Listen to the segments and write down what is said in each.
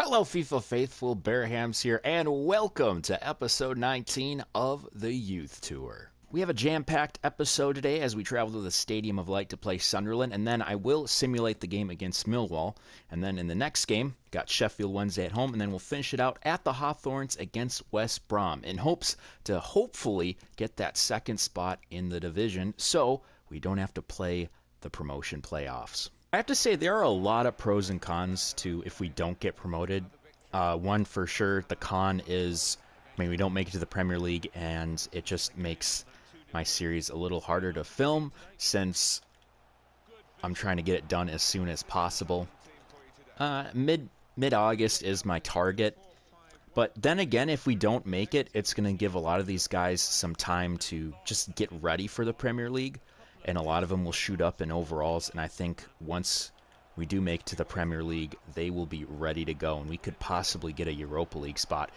Hello, FIFA faithful, Bearhamms here, and welcome to episode 19 of the Youth Tour. We have a jam-packed episode today as we travel to the Stadium of Light to play Sunderland, and then I will simulate the game against Millwall. And then in the next game, got Sheffield Wednesday at home, and then we'll finish it out at the Hawthorns against West Brom in hopes to hopefully get that second spot in the division so we don't have to play the promotion playoffs. I have to say there are a lot of pros and cons to if we don't get promoted. One for sure, the con is, we don't make it to the Premier League, and it just makes my series a little harder to film since I'm trying to get it done as soon as possible. Mid-August is my target, but then again, if we don't make it, it's going to give a lot of these guys some time to just get ready for the Premier League. And a lot of them will shoot up in overalls, and I think once we do make it to the Premier League, they will be ready to go, and we could possibly get a Europa League spot,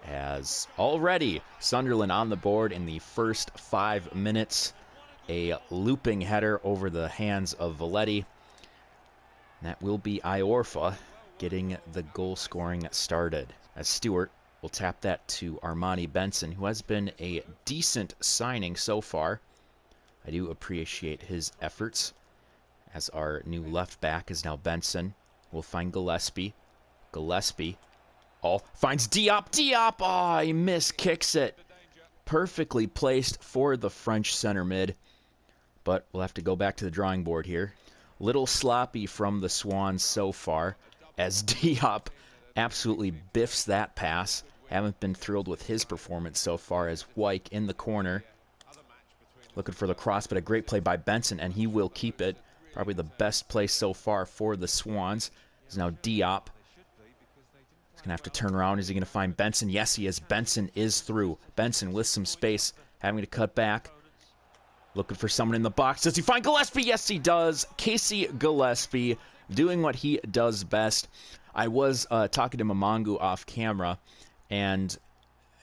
as already Sunderland on the board in the first 5 minutes. A looping header over the hands of Valetti. That will be Iorfa getting the goal scoring started, as Stewart will tap that to Armani Benson, who has been a decent signing so far. I do appreciate his efforts, as our new left back is now Benson. We'll find Gillespie. Gillespie, finds Diop. Diop, he miskicks it. Perfectly placed for the French center mid, but we'll have to go back to the drawing board here. Little sloppy from the Swans so far, as Diop absolutely biffs that pass. Haven't been thrilled with his performance so far, as Wyke in the corner. Looking for the cross, but a great play by Benson, and he will keep it. Probably the best play so far for the Swans. Is now Diop. He's going to have to turn around. Is he going to find Benson? Yes, he is. Benson is through. Benson with some space, having to cut back. Looking for someone in the box. Does he find Gillespie? Yes, he does. Casey Gillespie doing what he does best. I was talking to Mamangu off camera, and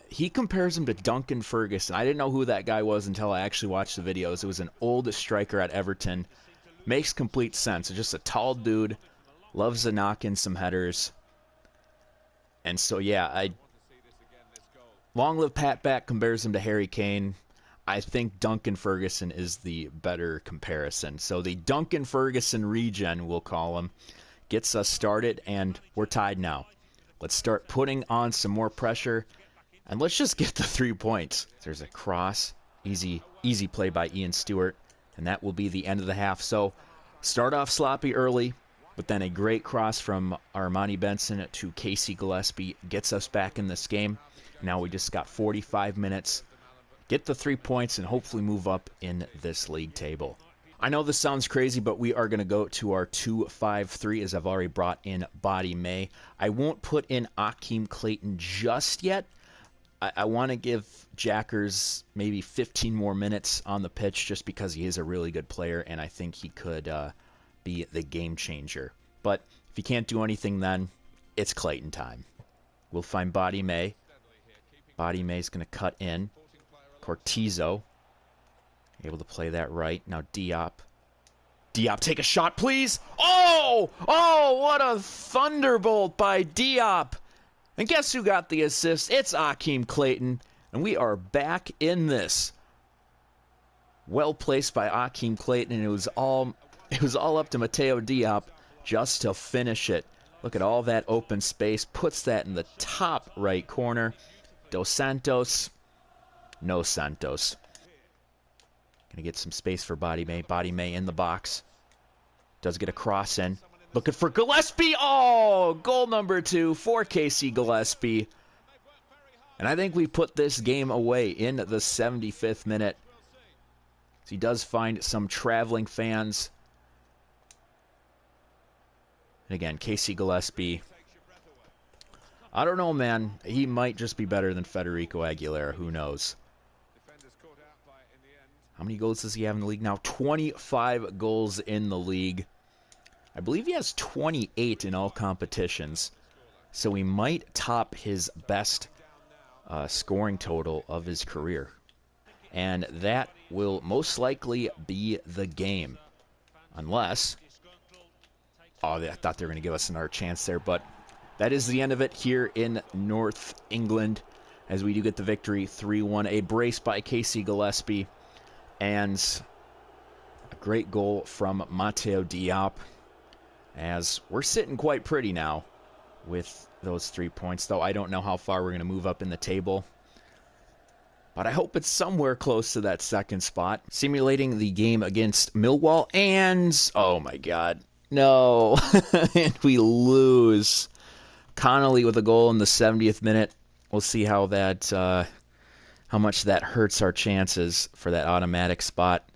he compares him to Duncan Ferguson. I didn't know who that guy was until I actually watched the videos. It was an old striker at Everton. Makes complete sense. It's just a tall dude. Loves to knock in some headers. And so, yeah, Long Live Pat Back compares him to Harry Kane. I think Duncan Ferguson is the better comparison. So the Duncan Ferguson regen, we'll call him, gets us started, and we're tied now. Let's start putting on some more pressure. And let's just get the 3 points. There's a cross. Easy play by Ian Stewart. And that will be the end of the half. So start off sloppy early, but then a great cross from Armani Benson to Casey Gillespie gets us back in this game. Now we just got 45 minutes. Get the 3 points and hopefully move up in this league table. I know this sounds crazy, but we are going to go to our 2-5-3 as I've already brought in Body May. I won't put in Akeem Clayton just yet. I want to give Jackers maybe 15 more minutes on the pitch just because he is a really good player, and I think he could be the game changer. But if he can't do anything then, it's Clayton time. We'll find Body May. Body May's going to cut in. Cortizo, able to play that right. Now Diop. Diop, take a shot, please. Oh, what a thunderbolt by Diop. And guess who got the assist? It's Akeem Clayton, and we are back in this. Well placed by Akeem Clayton, and it was all up to Mateo Diop just to finish it. Look at all that open space. Puts that in the top right corner. Dos Santos. No Santos. Gonna get some space for Body May. Body May in the box. Does get a cross in. Looking for Gillespie. Oh, goal number 2 for Casey Gillespie. And I think we put this game away in the 75th minute. He does find some traveling fans. And again, Casey Gillespie. I don't know, man. He might just be better than Federico Aguilera. Who knows? How many goals does he have in the league now? 25 goals in the league. I believe he has 28 in all competitions. So he might top his best scoring total of his career. And that will most likely be the game. Unless... Oh, I thought they were going to give us another chance there, but that is the end of it here in North England as we do get the victory 3-1. A brace by Casey Gillespie and a great goal from Matteo Diop as we're sitting quite pretty now with those 3 points, though I don't know how far we're going to move up in the table. But I hope it's somewhere close to that second spot. Simulating the game against Millwall, and oh my god, no. And we lose. Connolly with a goal in the 70th minute. We'll see how that, how much that hurts our chances for that automatic spot.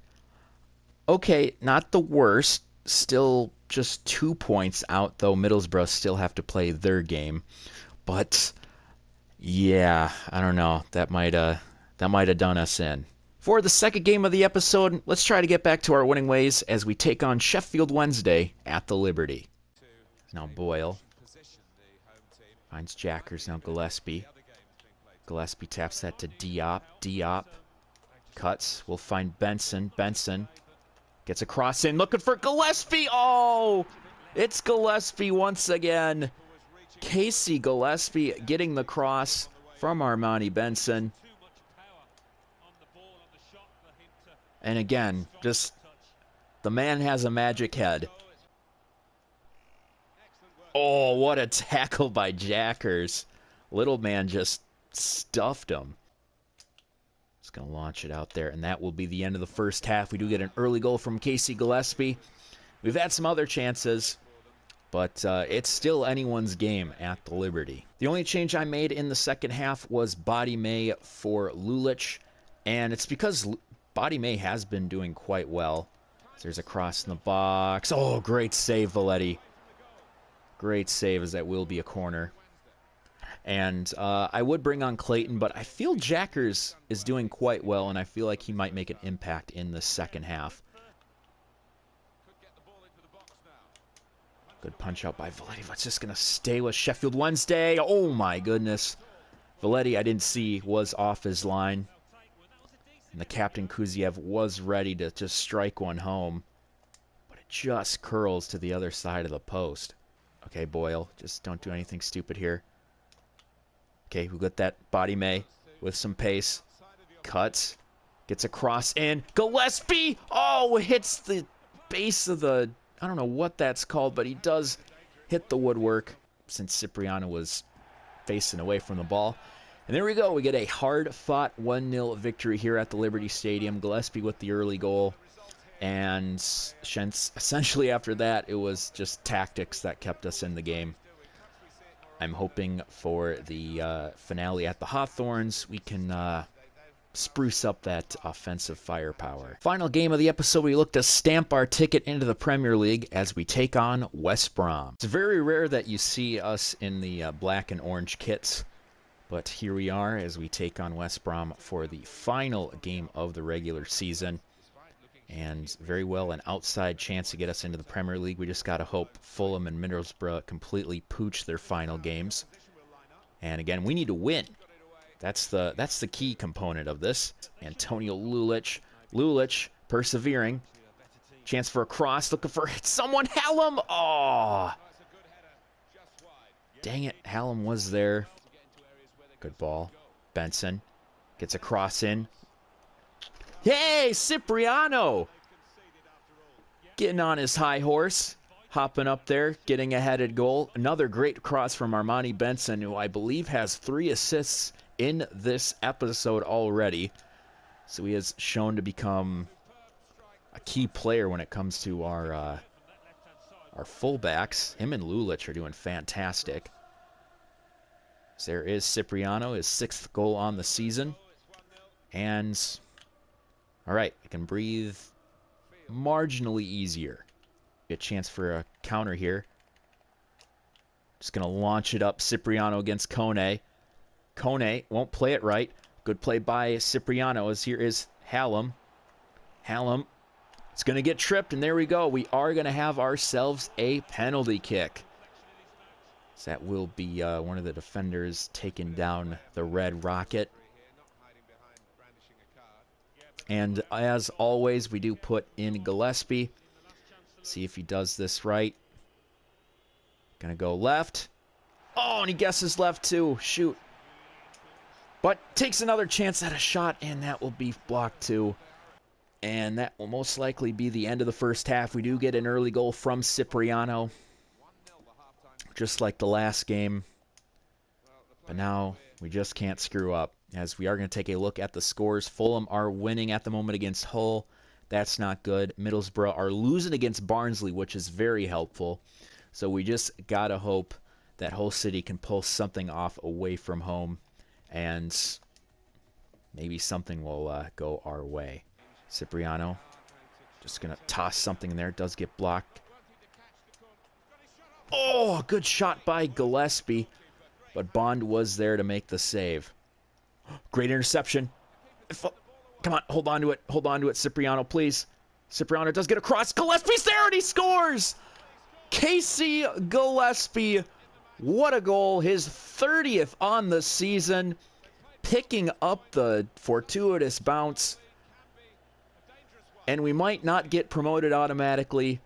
Okay, not the worst. Still just 2 points out, though Middlesbrough still have to play their game. But yeah, I don't know. That might have done us in. For the second game of the episode, let's try to get back to our winning ways as we take on Sheffield Wednesday at the Liberty. Now Boyle finds Jackers, now Gillespie. Gillespie taps that to Diop. Diop cuts. We'll find Benson. Benson gets a cross in, looking for Gillespie. Oh, it's Gillespie once again. Casey Gillespie getting the cross from Armani Benson. And again, just the man has a magic head. Oh, what a tackle by Jackers. Little man just stuffed him. Just going to launch it out there, and that will be the end of the first half. We do get an early goal from Casey Gillespie. We've had some other chances, but it's still anyone's game at the Liberty. The only change I made in the second half was Body May for Lulich, and it's because Body May has been doing quite well. There's a cross in the box. Oh, great save, Valetti. Great save, as that will be a corner. And I would bring on Clayton, but I feel Jackers is doing quite well, and I feel like he might make an impact in the second half. Good punch out by Valetti. That's just going to stay with Sheffield Wednesday. Oh, my goodness. Valetti, I didn't see, was off his line. And the captain, Kuziev, was ready to just strike one home. But it just curls to the other side of the post. Okay, Boyle, just don't do anything stupid here. Okay, we got that Body May with some pace. Cuts. Gets a cross in. Gillespie! Oh, hits the base of the... I don't know what that's called, but he does hit the woodwork since Cipriano was facing away from the ball. And there we go. We get a hard-fought 1-0 victory here at the Liberty Stadium. Gillespie with the early goal. And essentially after that, it was just tactics that kept us in the game. I'm hoping for the finale at the Hawthorns, we can spruce up that offensive firepower. Final game of the episode, we look to stamp our ticket into the Premier League as we take on West Brom. It's very rare that you see us in the black and orange kits, but here we are as we take on West Brom for the final game of the regular season. And very well an outside chance to get us into the Premier League. We just got to hope Fulham and Middlesbrough completely pooch their final games. And again, we need to win. That's the key component of this. Antonio Lulich. Lulich persevering. Chance for a cross. Looking for someone. Hallam. Oh. Dang it. Hallam was there. Good ball. Benson gets a cross in. Hey, Cipriano! Getting on his high horse, hopping up there, getting a headed goal. Another great cross from Armani Benson, who I believe has 3 assists in this episode already. So he has shown to become a key player when it comes to our fullbacks. Him and Lulich are doing fantastic. So there is Cipriano, his 6th goal on the season. And... all right, I can breathe marginally easier. Get a chance for a counter here. Just going to launch it up. Cipriano against Kone. Kone won't play it right. Good play by Cipriano as here is Hallam. Hallam. It's going to get tripped, and there we go. We are going to have ourselves a penalty kick. So that will be one of the defenders taking down the Red Rocket. And as always, we do put in Gillespie. See if he does this right. Gonna go left. Oh, and he guesses left too. Shoot. But takes another chance at a shot, and that will be blocked too. And that will most likely be the end of the first half. We do get an early goal from Cipriano, just like the last game. But now we just can't screw up, as we are going to take a look at the scores. Fulham are winning at the moment against Hull. That's not good. Middlesbrough are losing against Barnsley, which is very helpful. So we just got to hope that Hull City can pull something off away from home, and maybe something will go our way. Cipriano just going to toss something in there. Does get blocked. Oh, good shot by Gillespie, but Bond was there to make the save. Great interception. Come on, hold on to it. Hold on to it, Cipriano, please. Cipriano does get across. Gillespie's there, and he scores! Casey Gillespie, what a goal. His 30th on the season, picking up the fortuitous bounce. And we might not get promoted automatically,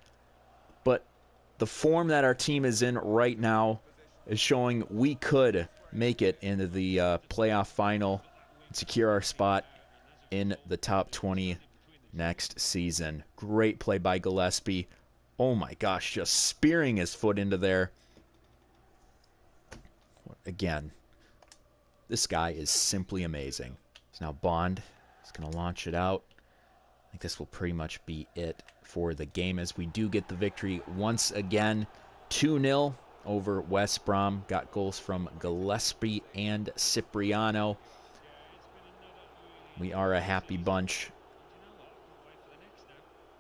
but the form that our team is in right now is showing we could make it into the playoff final and secure our spot in the top 20 next season. Great play by Gillespie. Oh my gosh, just spearing his foot into there. Again, this guy is simply amazing. So now Bond is going to launch it out. I think this will pretty much be it for the game, as we do get the victory once again. 2-0 over West Brom. Got goals from Gillespie and Cipriano. We are a happy bunch,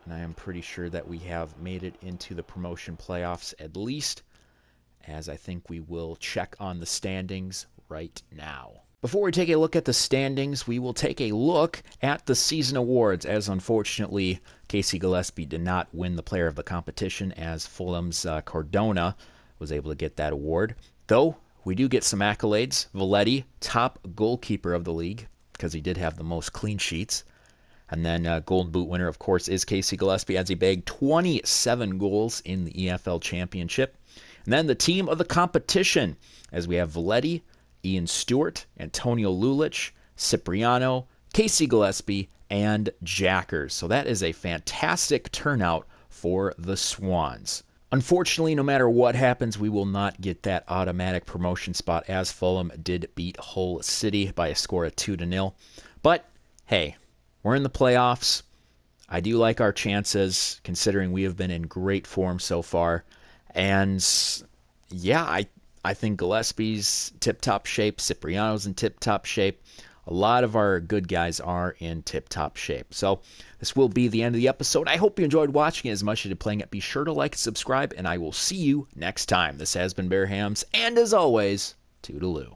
and I am pretty sure that we have made it into the promotion playoffs at least, as I think we will check on the standings right now. Before we take a look at the standings, we will take a look at the season awards, as unfortunately Casey Gillespie did not win the player of the competition, as Fulham's Cardona was able to get that award. Though we do get some accolades. Valetti, top goalkeeper of the league, because he did have the most clean sheets. And then Golden Boot winner, of course, is Casey Gillespie, as he bagged 27 goals in the EFL Championship. And then the team of the competition, as we have Valetti, Ian Stewart, Antonio Lulich, Cipriano, Casey Gillespie, and Jackers. So that is a fantastic turnout for the Swans. Unfortunately, no matter what happens, we will not get that automatic promotion spot, as Fulham did beat Hull City by a score of 2-0. But, hey, we're in the playoffs. I do like our chances, considering we have been in great form so far. And, yeah, I think Gillespie's tip-top shape. Cipriano's in tip-top shape. A lot of our good guys are in tip-top shape. So this will be the end of the episode. I hope you enjoyed watching it as much as you did playing it. Be sure to like and subscribe, and I will see you next time. This has been Bearhamms, and as always, toodaloo.